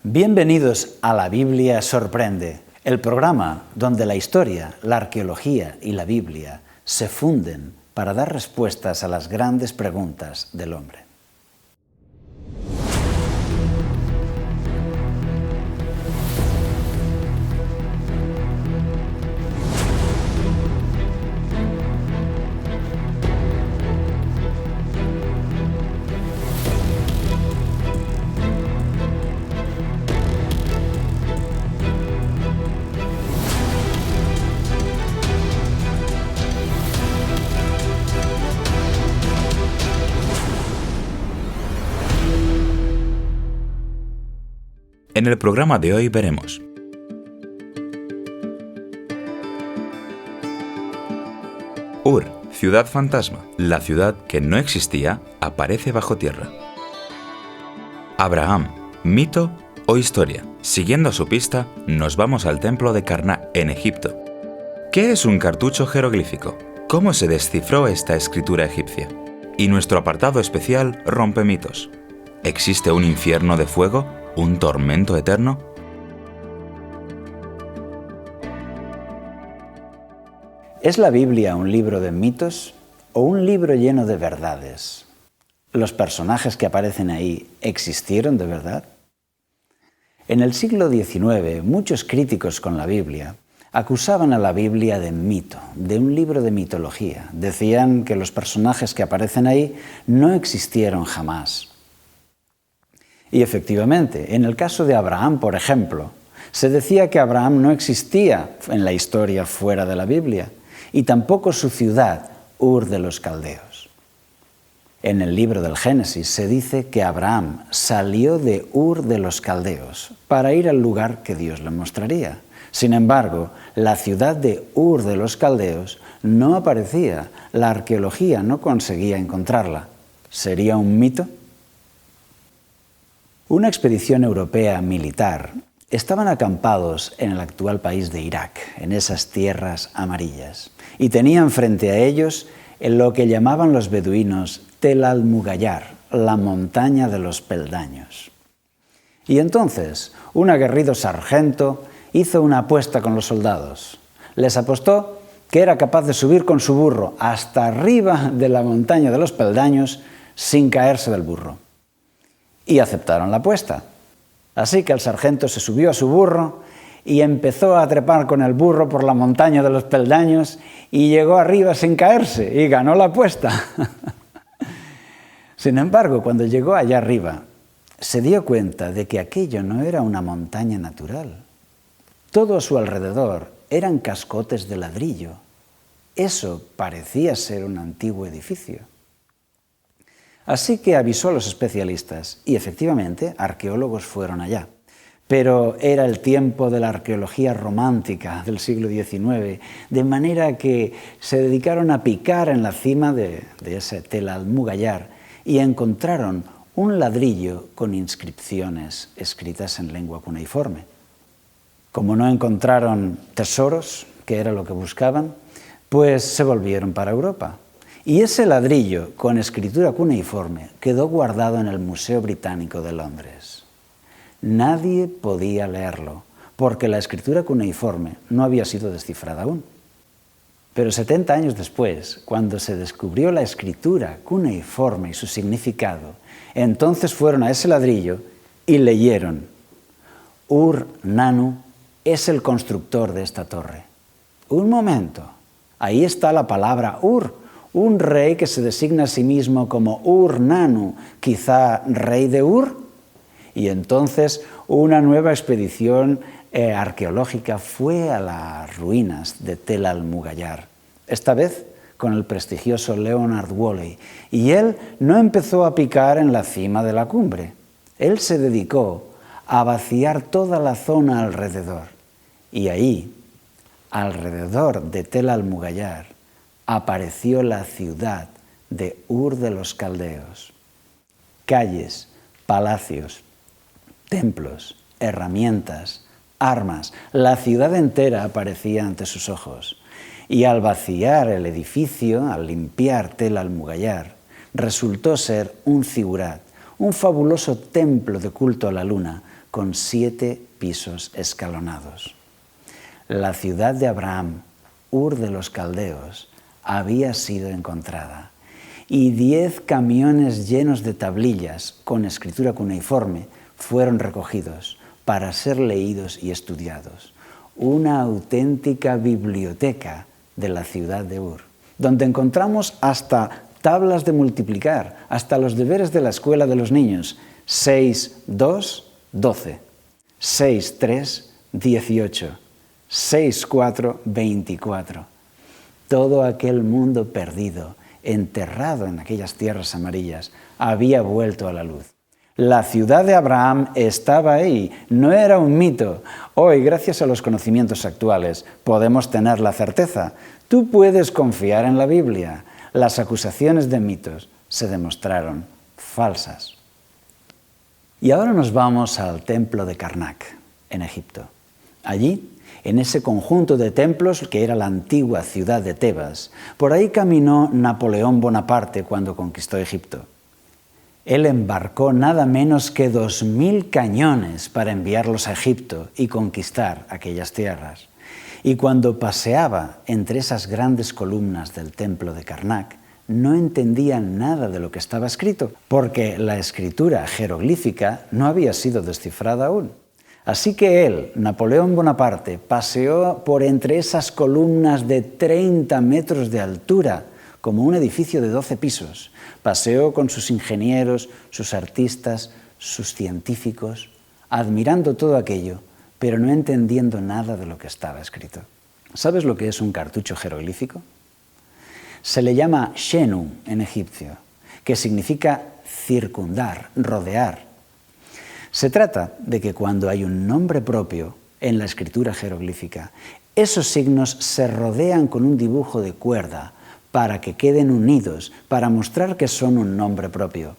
Bienvenidos a La Biblia Sorprende, el programa donde la historia, la arqueología y la Biblia se funden para dar respuestas a las grandes preguntas del hombre. En el programa de hoy veremos Ur, ciudad fantasma. La ciudad que no existía aparece bajo tierra. Abraham, mito o historia. Siguiendo su pista, nos vamos al templo de Karnak, en Egipto. ¿Qué es un cartucho jeroglífico? ¿Cómo se descifró esta escritura egipcia? Y nuestro apartado especial rompe mitos. ¿Existe un infierno de fuego? ¿Un tormento eterno? ¿Es la Biblia un libro de mitos o un libro lleno de verdades? ¿Los personajes que aparecen ahí existieron de verdad? En el siglo XIX, muchos críticos con la Biblia acusaban a la Biblia de mito, de un libro de mitología. Decían que los personajes que aparecen ahí no existieron jamás. Y efectivamente, en el caso de Abraham, por ejemplo, se decía que Abraham no existía en la historia fuera de la Biblia, y tampoco su ciudad, Ur de los Caldeos. En el libro del Génesis se dice que Abraham salió de Ur de los Caldeos para ir al lugar que Dios le mostraría. Sin embargo, la ciudad de Ur de los Caldeos no aparecía, la arqueología no conseguía encontrarla. ¿Sería un mito? Una expedición europea militar estaban acampados en el actual país de Irak, en esas tierras amarillas, y tenían frente a ellos en lo que llamaban los beduinos Tel al-Mugayar, la montaña de los peldaños. Y entonces un aguerrido sargento hizo una apuesta con los soldados. Les apostó que era capaz de subir con su burro hasta arriba de la montaña de los peldaños sin caerse del burro. Y aceptaron la apuesta. Así que el sargento se subió a su burro y empezó a trepar con el burro por la montaña de los peldaños y llegó arriba sin caerse y ganó la apuesta. Sin embargo, cuando llegó allá arriba, se dio cuenta de que aquello no era una montaña natural. Todo a su alrededor eran cascotes de ladrillo. Eso parecía ser un antiguo edificio. Así que avisó a los especialistas y efectivamente arqueólogos fueron allá. Pero era el tiempo de la arqueología romántica del siglo XIX, de manera que se dedicaron a picar en la cima de ese Tel al-Mugayar y encontraron un ladrillo con inscripciones escritas en lengua cuneiforme. Como no encontraron tesoros, que era lo que buscaban, pues se volvieron para Europa. Y ese ladrillo con escritura cuneiforme quedó guardado en el Museo Británico de Londres. Nadie podía leerlo, porque la escritura cuneiforme no había sido descifrada aún. Pero 70 años después, cuando se descubrió la escritura cuneiforme y su significado, entonces fueron a ese ladrillo y leyeron: Ur-Nanu es el constructor de esta torre. Un momento, ahí está la palabra Ur, un rey que se designa a sí mismo como Ur-Nanu, quizá rey de Ur. Y entonces una nueva expedición arqueológica fue a las ruinas de Tel al-Mugayar, esta vez con el prestigioso Leonard Woolley. Y él no empezó a picar en la cima de la cumbre. Él se dedicó a vaciar toda la zona alrededor. Y ahí, alrededor de Tel al-Mugayar, apareció la ciudad de Ur de los Caldeos. Calles, palacios, templos, herramientas, armas, la ciudad entera aparecía ante sus ojos. Y al vaciar el edificio, al limpiar Tel al-Mugayar, resultó ser un zigurat, un fabuloso templo de culto a la luna, con 7 pisos escalonados. La ciudad de Abraham, Ur de los Caldeos, había sido encontrada y 10 camiones llenos de tablillas con escritura cuneiforme fueron recogidos para ser leídos y estudiados. Una auténtica biblioteca de la ciudad de Ur, donde encontramos hasta tablas de multiplicar, hasta los deberes de la escuela de los niños. 6, 2, 12. 6, 3, 18. 6, 4, 24. Todo aquel mundo perdido, enterrado en aquellas tierras amarillas, había vuelto a la luz. La ciudad de Abraham estaba ahí, no era un mito. Hoy, gracias a los conocimientos actuales, podemos tener la certeza. Tú puedes confiar en la Biblia. Las acusaciones de mitos se demostraron falsas. Y ahora nos vamos al templo de Karnak, en Egipto. Allí, en ese conjunto de templos que era la antigua ciudad de Tebas, por ahí caminó Napoleón Bonaparte cuando conquistó Egipto. Él embarcó nada menos que 2000 cañones para enviarlos a Egipto y conquistar aquellas tierras. Y cuando paseaba entre esas grandes columnas del templo de Karnak, no entendía nada de lo que estaba escrito, porque la escritura jeroglífica no había sido descifrada aún. Así que él, Napoleón Bonaparte, paseó por entre esas columnas de 30 metros de altura, como un edificio de 12 pisos. Paseó con sus ingenieros, sus artistas, sus científicos, admirando todo aquello, pero no entendiendo nada de lo que estaba escrito. ¿Sabes lo que es un cartucho jeroglífico? Se le llama Shenu en egipcio, que significa circundar, rodear. Se trata de que cuando hay un nombre propio en la escritura jeroglífica, esos signos se rodean con un dibujo de cuerda para que queden unidos, para mostrar que son un nombre propio.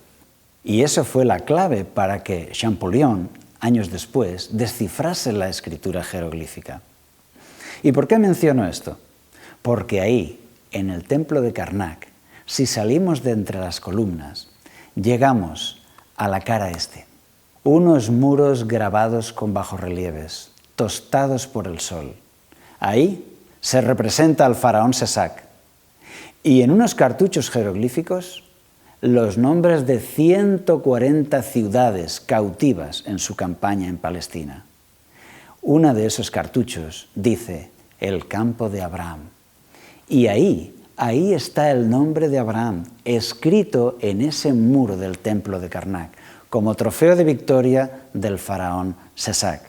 Y eso fue la clave para que Champollion, años después, descifrase la escritura jeroglífica. ¿Y por qué menciono esto? Porque ahí, en el templo de Karnak, si salimos de entre las columnas, llegamos a la cara este. Unos muros grabados con bajorrelieves, tostados por el sol. Ahí se representa al faraón Sesac. Y en unos cartuchos jeroglíficos, los nombres de 140 ciudades cautivas en su campaña en Palestina. Una de esos cartuchos dice, el campo de Abraham. Y ahí está el nombre de Abraham, escrito en ese muro del templo de Karnak, como trofeo de victoria del faraón Sesac.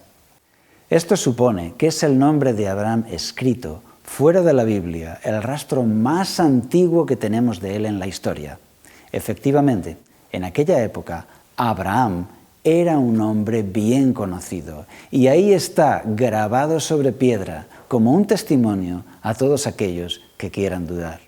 Esto supone que es el nombre de Abraham escrito fuera de la Biblia, el rastro más antiguo que tenemos de él en la historia. Efectivamente, en aquella época, Abraham era un hombre bien conocido y ahí está grabado sobre piedra como un testimonio a todos aquellos que quieran dudar.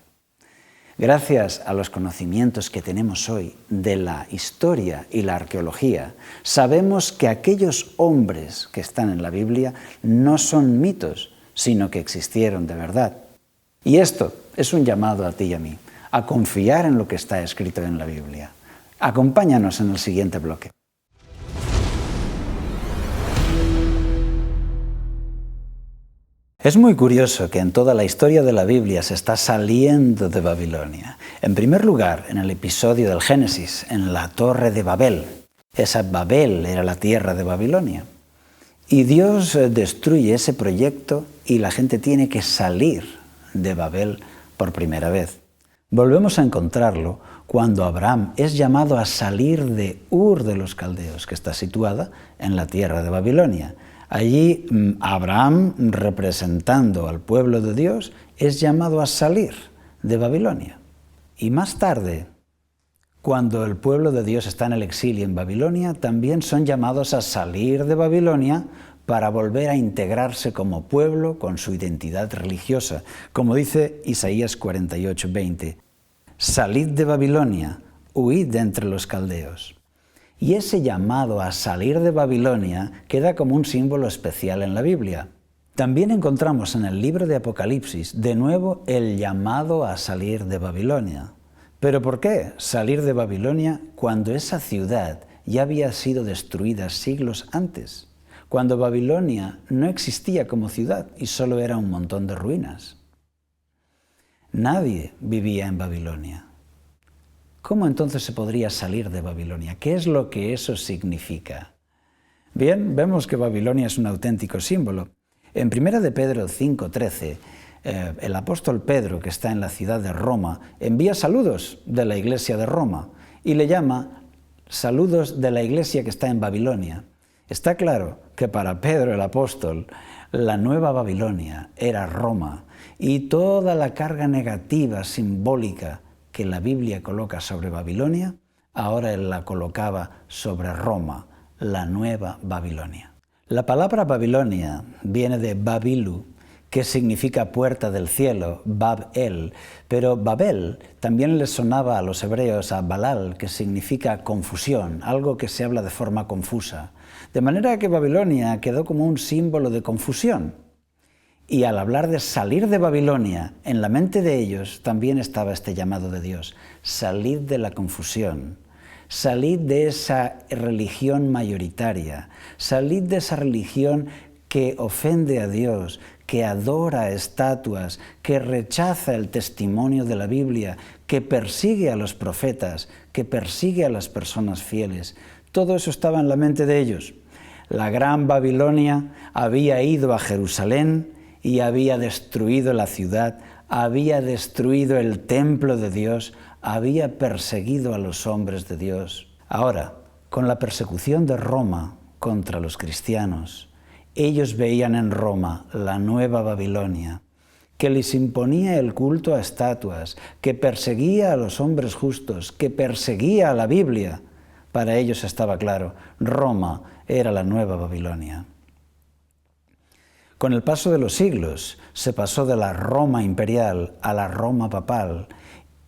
Gracias a los conocimientos que tenemos hoy de la historia y la arqueología, sabemos que aquellos hombres que están en la Biblia no son mitos, sino que existieron de verdad. Y esto es un llamado a ti y a mí, a confiar en lo que está escrito en la Biblia. Acompáñanos en el siguiente bloque. Es muy curioso que en toda la historia de la Biblia se está saliendo de Babilonia. En primer lugar, en el episodio del Génesis, en la Torre de Babel. Esa Babel era la tierra de Babilonia. Y Dios destruye ese proyecto y la gente tiene que salir de Babel por primera vez. Volvemos a encontrarlo cuando Abraham es llamado a salir de Ur de los Caldeos, que está situada en la tierra de Babilonia. Allí Abraham, representando al pueblo de Dios, es llamado a salir de Babilonia. Y más tarde, cuando el pueblo de Dios está en el exilio en Babilonia, también son llamados a salir de Babilonia para volver a integrarse como pueblo con su identidad religiosa. Como dice Isaías 48:20, «Salid de Babilonia, huid de entre los caldeos». Y ese llamado a salir de Babilonia queda como un símbolo especial en la Biblia. También encontramos en el libro de Apocalipsis de nuevo el llamado a salir de Babilonia. ¿Pero por qué salir de Babilonia cuando esa ciudad ya había sido destruida siglos antes, cuando Babilonia no existía como ciudad y solo era un montón de ruinas. Nadie vivía en Babilonia. ¿Cómo entonces se podría salir de Babilonia? ¿Qué es lo que eso significa? Bien, vemos que Babilonia es un auténtico símbolo. En 1 de Pedro 5:13, el apóstol Pedro, que está en la ciudad de Roma, envía saludos de la iglesia de Roma y le llama saludos de la iglesia que está en Babilonia. Está claro que para Pedro el apóstol, la nueva Babilonia era Roma y toda la carga negativa, simbólica, que la Biblia coloca sobre Babilonia, ahora él la colocaba sobre Roma, la nueva Babilonia. La palabra Babilonia viene de Babilu, que significa puerta del cielo, Bab-el, pero Babel también les sonaba a los hebreos a Balal, que significa confusión, algo que se habla de forma confusa. De manera que Babilonia quedó como un símbolo de confusión. Y al hablar de salir de Babilonia, en la mente de ellos también estaba este llamado de Dios: salid de la confusión, salid de esa religión mayoritaria, salid de esa religión que ofende a Dios, que adora estatuas, que rechaza el testimonio de la Biblia, que persigue a los profetas, que persigue a las personas fieles. Todo eso estaba en la mente de ellos. La gran Babilonia había ido a Jerusalén y había destruido la ciudad, había destruido el templo de Dios, había perseguido a los hombres de Dios. Ahora, con la persecución de Roma contra los cristianos, ellos veían en Roma la nueva Babilonia, que les imponía el culto a estatuas, que perseguía a los hombres justos, que perseguía a la Biblia. Para ellos estaba claro, Roma era la nueva Babilonia. Con el paso de los siglos se pasó de la Roma imperial a la Roma papal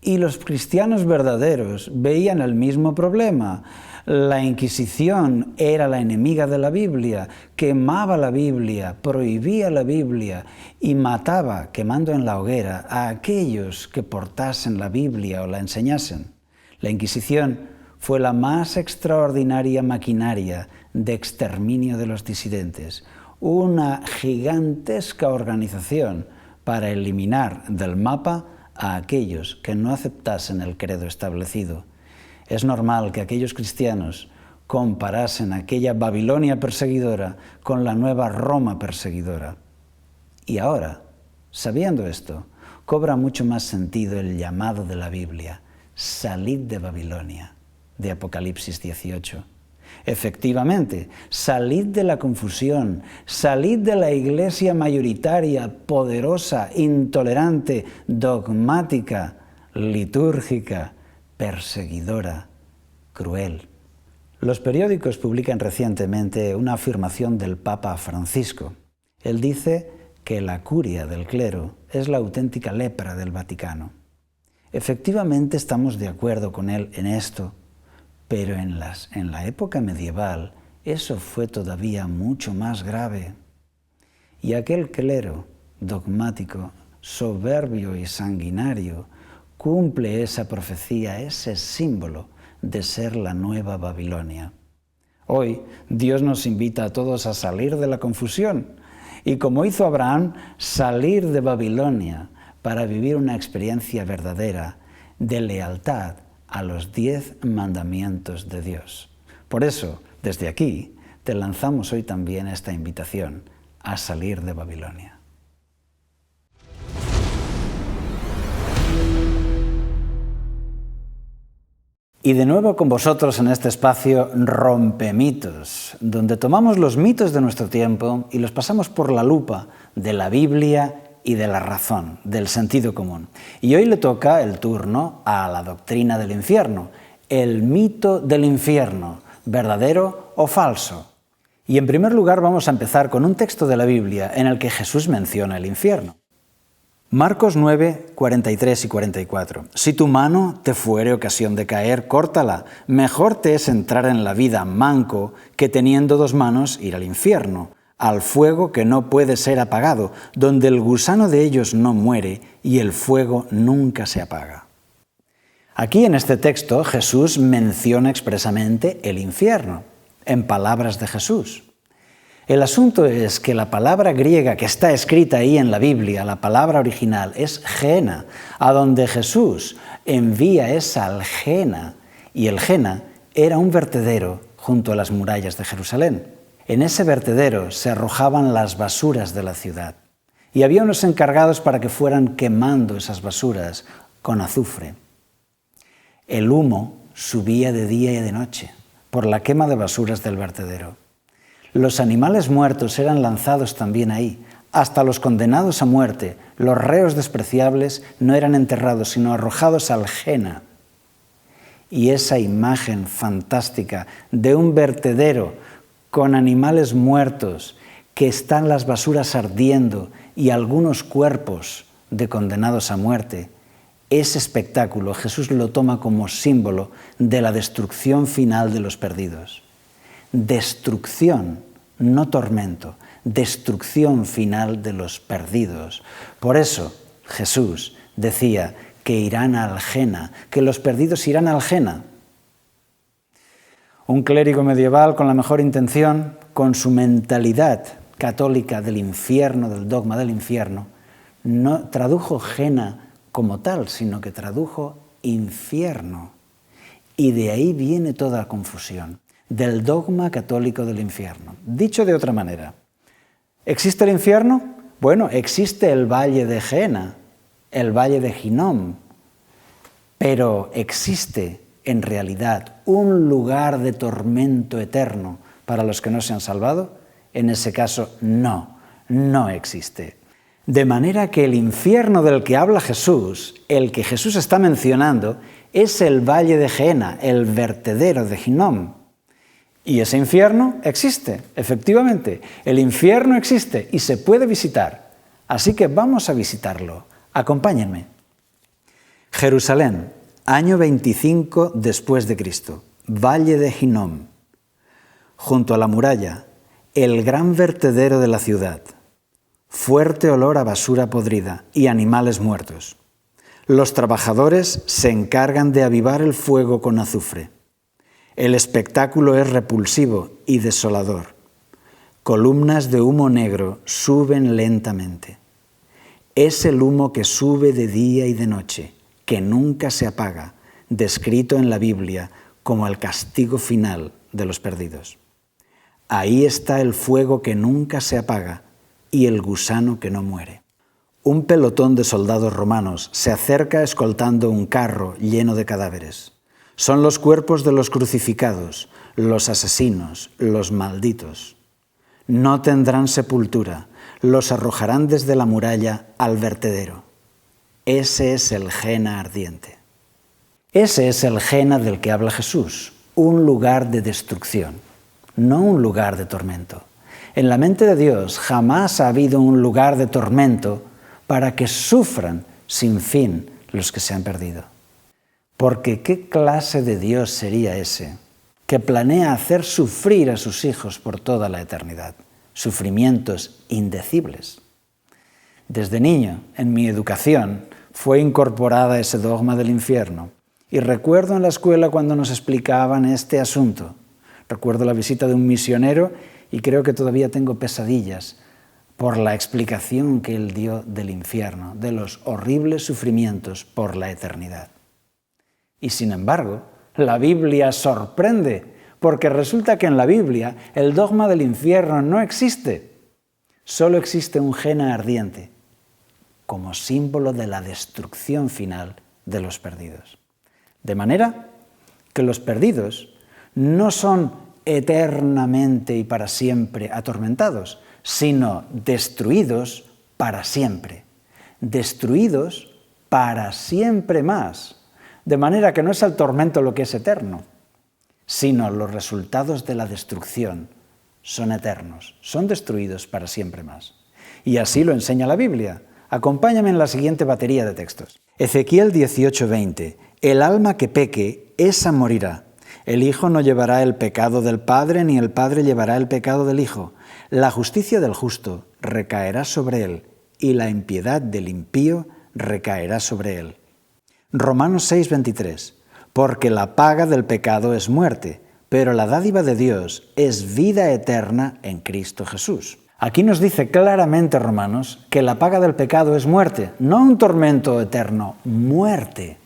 y los cristianos verdaderos veían el mismo problema. La Inquisición era la enemiga de la Biblia, quemaba la Biblia, prohibía la Biblia y mataba, quemando en la hoguera, a aquellos que portasen la Biblia o la enseñasen. La Inquisición fue la más extraordinaria maquinaria de exterminio de los disidentes, una gigantesca organización para eliminar del mapa a aquellos que no aceptasen el credo establecido. Es normal que aquellos cristianos comparasen aquella Babilonia perseguidora con la nueva Roma perseguidora. Y ahora, sabiendo esto, cobra mucho más sentido el llamado de la Biblia: salid de Babilonia, de Apocalipsis 18. Efectivamente, salid de la confusión, salid de la iglesia mayoritaria, poderosa, intolerante, dogmática, litúrgica, perseguidora, cruel. Los periódicos publican recientemente una afirmación del Papa Francisco. Él dice que la curia del clero es la auténtica lepra del Vaticano. Efectivamente estamos de acuerdo con él en esto, pero en la época medieval eso fue todavía mucho más grave. Y aquel clero dogmático, soberbio y sanguinario cumple esa profecía, ese símbolo de ser la nueva Babilonia. Hoy Dios nos invita a todos a salir de la confusión y, como hizo Abraham, salir de Babilonia para vivir una experiencia verdadera de lealtad a los 10 mandamientos de Dios. Por eso, desde aquí, te lanzamos hoy también esta invitación a salir de Babilonia. Y de nuevo con vosotros en este espacio Rompemitos, donde tomamos los mitos de nuestro tiempo y los pasamos por la lupa de la Biblia y de la razón, del sentido común. Y hoy le toca el turno a la doctrina del infierno, el mito del infierno, ¿verdadero o falso? Y en primer lugar vamos a empezar con un texto de la Biblia en el que Jesús menciona el infierno. Marcos 9, 43 y 44. Si tu mano te fuere ocasión de caer, córtala. Mejor te es entrar en la vida manco que teniendo 2 manos ir al infierno, al fuego que no puede ser apagado, donde el gusano de ellos no muere y el fuego nunca se apaga. Aquí en este texto Jesús menciona expresamente el infierno, en palabras de Jesús. El asunto es que la palabra griega que está escrita ahí en la Biblia, la palabra original, es Gehenna, a donde Jesús envía esa al Gehenna, y el Gehenna era un vertedero junto a las murallas de Jerusalén. En ese vertedero se arrojaban las basuras de la ciudad, y había unos encargados para que fueran quemando esas basuras con azufre. El humo subía de día y de noche por la quema de basuras del vertedero. Los animales muertos eran lanzados también ahí. Hasta los condenados a muerte, los reos despreciables, no eran enterrados, sino arrojados al Gehenna. Y esa imagen fantástica de un vertedero con animales muertos, que están las basuras ardiendo y algunos cuerpos de condenados a muerte, ese espectáculo Jesús lo toma como símbolo de la destrucción final de los perdidos. Destrucción, no tormento, destrucción final de los perdidos. Por eso Jesús decía que irán al Gehenna, que los perdidos irán al Gehenna. Un clérigo medieval con la mejor intención, con su mentalidad católica del infierno, del dogma del infierno, no tradujo Gehenna como tal, sino que tradujo infierno. Y de ahí viene toda la confusión, del dogma católico del infierno. Dicho de otra manera, ¿existe el infierno? Bueno, existe el valle de Gehenna, el valle de Hinnom, pero existe en realidad un lugar de tormento eterno para los que no se han salvado. En ese caso, no existe. De manera que el infierno del que habla Jesús, el que Jesús está mencionando, es el valle de Gehenna, el vertedero de Hinnom. Y ese infierno existe, efectivamente. El infierno existe y se puede visitar. Así que vamos a visitarlo. Acompáñenme. Jerusalén, año 25 después de Cristo, valle de Hinnom. Junto a la muralla, el gran vertedero de la ciudad. Fuerte olor a basura podrida y animales muertos. Los trabajadores se encargan de avivar el fuego con azufre. El espectáculo es repulsivo y desolador. Columnas de humo negro suben lentamente. Es el humo que sube de día y de noche, que nunca se apaga, descrito en la Biblia como el castigo final de los perdidos. Ahí está el fuego que nunca se apaga y el gusano que no muere. Un pelotón de soldados romanos se acerca escoltando un carro lleno de cadáveres. Son los cuerpos de los crucificados, los asesinos, los malditos. No tendrán sepultura, los arrojarán desde la muralla al vertedero. Ese es el Gehenna ardiente. Ese es el Gehenna del que habla Jesús, un lugar de destrucción, no un lugar de tormento. En la mente de Dios jamás ha habido un lugar de tormento para que sufran sin fin los que se han perdido. Porque ¿qué clase de Dios sería ese que planea hacer sufrir a sus hijos por toda la eternidad? Sufrimientos indecibles. Desde niño, en mi educación, fue incorporada ese dogma del infierno. Y recuerdo en la escuela cuando nos explicaban este asunto. Recuerdo la visita de un misionero y creo que todavía tengo pesadillas por la explicación que él dio del infierno, de los horribles sufrimientos por la eternidad. Y sin embargo, la Biblia sorprende, porque resulta que en la Biblia el dogma del infierno no existe. Solo existe un Gehenna ardiente, como símbolo de la destrucción final de los perdidos. De manera que los perdidos no son eternamente y para siempre atormentados, sino destruidos para siempre. Destruidos para siempre más. De manera que no es el tormento lo que es eterno, sino los resultados de la destrucción son eternos, son destruidos para siempre más. Y así lo enseña la Biblia. Acompáñame en la siguiente batería de textos. Ezequiel 18:20. El alma que peque, esa morirá. El Hijo no llevará el pecado del Padre, ni el Padre llevará el pecado del Hijo. La justicia del justo recaerá sobre él, y la impiedad del impío recaerá sobre él. Romanos 6:23, porque la paga del pecado es muerte, pero la dádiva de Dios es vida eterna en Cristo Jesús. Aquí nos dice claramente Romanos que la paga del pecado es muerte, no un tormento eterno, muerte.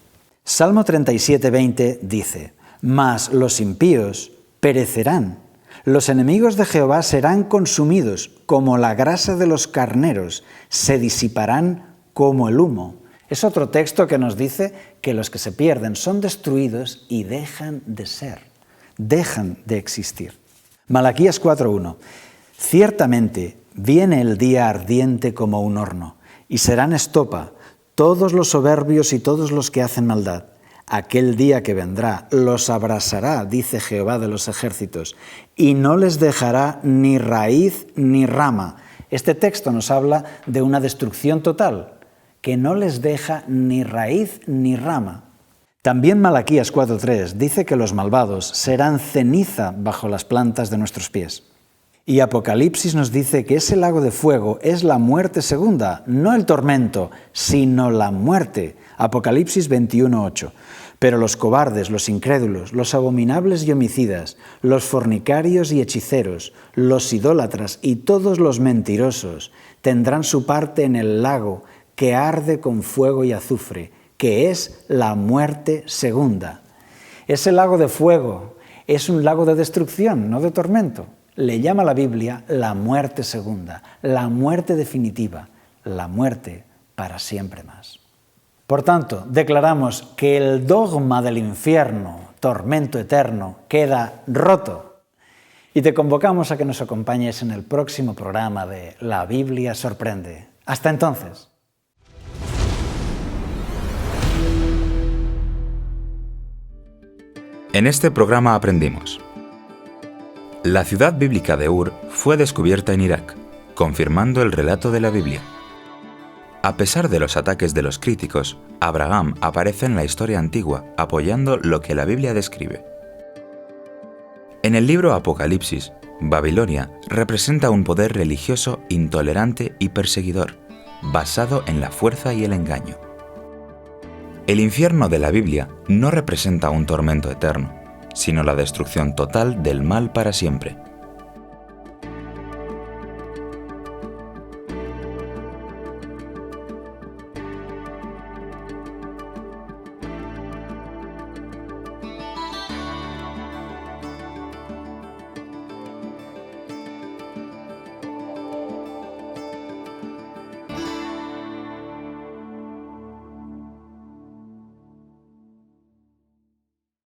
Salmo 37:20 dice, mas los impíos perecerán, los enemigos de Jehová serán consumidos como la grasa de los carneros, se disiparán como el humo. Es otro texto que nos dice que los que se pierden son destruidos y dejan de ser, dejan de existir. Malaquías 4:1. Ciertamente viene el día ardiente como un horno, y serán estopa todos los soberbios y todos los que hacen maldad. Aquel día que vendrá los abrasará, dice Jehová de los ejércitos, y no les dejará ni raíz ni rama. Este texto nos habla de una destrucción total, que no les deja ni raíz ni rama. También Malaquías 4:3 dice que los malvados serán ceniza bajo las plantas de nuestros pies. Y Apocalipsis nos dice que ese lago de fuego es la muerte segunda, no el tormento, sino la muerte. Apocalipsis 21:8. Pero los cobardes, los incrédulos, los abominables y homicidas, los fornicarios y hechiceros, los idólatras y todos los mentirosos tendrán su parte en el lago que arde con fuego y azufre, que es la muerte segunda. Ese lago de fuego es un lago de destrucción, no de tormento. Le llama la Biblia la muerte segunda, la muerte definitiva, la muerte para siempre más. Por tanto, declaramos que el dogma del infierno, tormento eterno, queda roto. Y te convocamos a que nos acompañes en el próximo programa de La Biblia Sorprende. Hasta entonces. En este programa aprendimos: la ciudad bíblica de Ur fue descubierta en Irak, confirmando el relato de la Biblia. A pesar de los ataques de los críticos, Abraham aparece en la historia antigua apoyando lo que la Biblia describe. En el libro Apocalipsis, Babilonia representa un poder religioso intolerante y perseguidor, basado en la fuerza y el engaño. El infierno de la Biblia no representa un tormento eterno, sino la destrucción total del mal para siempre.